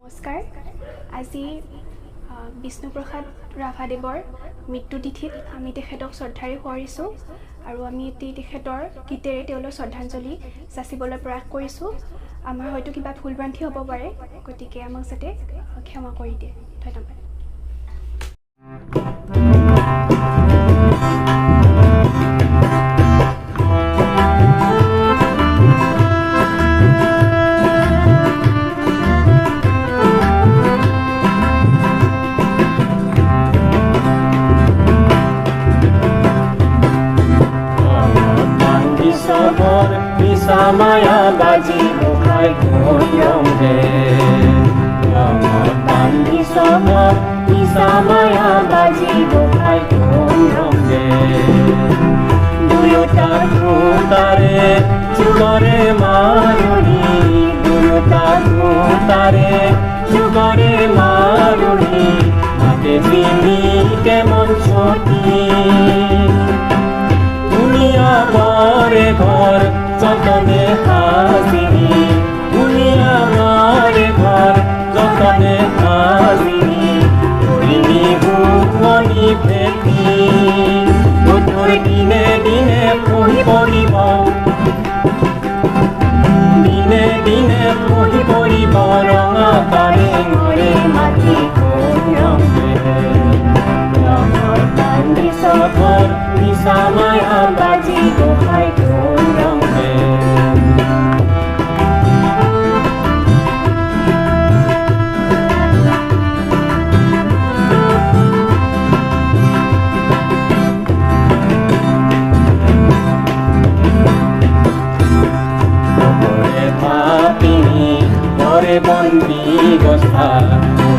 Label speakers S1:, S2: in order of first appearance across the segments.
S1: নমস্কাৰ আজি বিষ্ণুপ্ৰসাদ ৰাভাদেৱৰ মৃত্যু তিথিত আমি তেখেতক শ্ৰদ্ধাৰে সোঁৱৰিছোঁ আৰু আমি তেখেতৰ গীতেৰে তেওঁলোক শ্ৰদ্ধাঞ্জলি যাচিবলৈ প্ৰয়াস কৰিছোঁ। আমাৰ হয়তো কিবা ভুলভ্ৰান্তি হ'ব পাৰে, গতিকে আমাক যাতে ক্ষমা কৰি দিয়ে। ধন্যবাদ।
S2: Samaya baji bukai goyong de, Bandi sabor di samaya baji bukai goyong de. Duyuta kutare jugore maruni, duyuta kutare jugore maruni, mate bini kemon choti. Dunia bore ghor যতনে হাজিরি, দুনিয়া মারে ঘর যতনে হাজিরি, করিনি ভুবনি ভেটি তোর দিনে দিনে পহি পড়িব, দিনে দিনে পহি পড়িব রঙা তারে ঘরে মাটি রঙে রঙর কান্দি সফর নিশা মায়া বাজি গোহাই রঙে। বন্দি গছা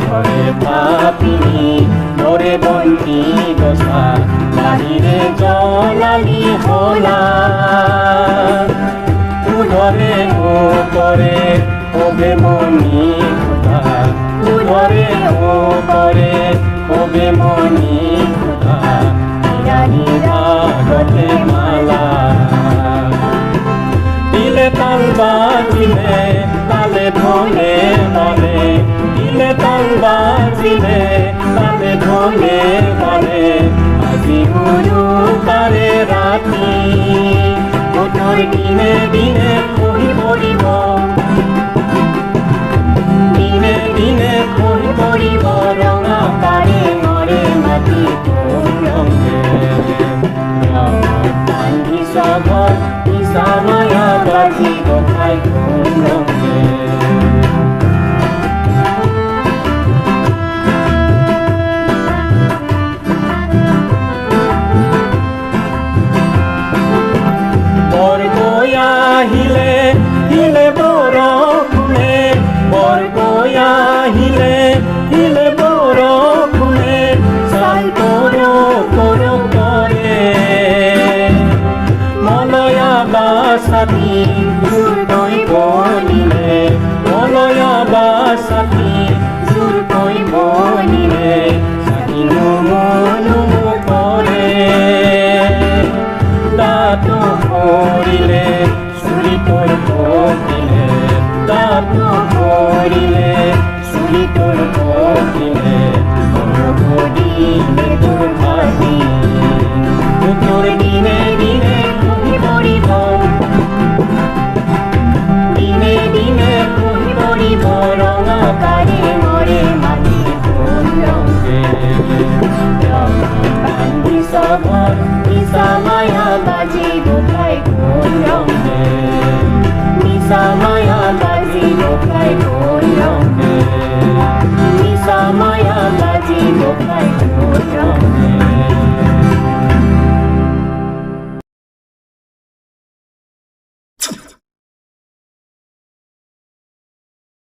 S2: ঘরে পাপিনি ঘরে বন্দি গছা বাহিরে জলালি হলা উধরে ও করে ওবে মনি খুদা উধরে ও করে ওবে মনি খুদা হিরা গতে মালা দিলে তাল বাজিলে তালে ঢোলে বলে, দিলে তাল বাজিলে তালে ঢোলে বলে, আজি গুরু তারে রাতি তোর দিনে দিনে কহি পড়িব, দিনে দিনে কহি পড়িব রঙা তারে নরে মাটি তোর রঙে। কান্দি সাগর নিশা মায়া বাজি গোখাই তোর রঙে। হিলে হিলে বরফুনে বরগয়া হিলে হিলে বরফুনে সাই করো করো করে মলয়া বাসাতি জুরতই বলিলে মলয়া বাসাতি জুরতই বলিলে সাকি নুমু করে দাঁতো করিলে তোর পকিলে দাঁতো করিলে শুনি তোর পকিলে দিলে তোর ভাতি তোর দিনে দিনে কহি পড়িব, দিনে দিনে কহি পড়িব রঙা তারে মরে মাটি তোর রঙে। কান্দি সাগর নিশা মায়া বাজি গোখাই তোর রঙে, নিশা মায়া বাজি গোখাই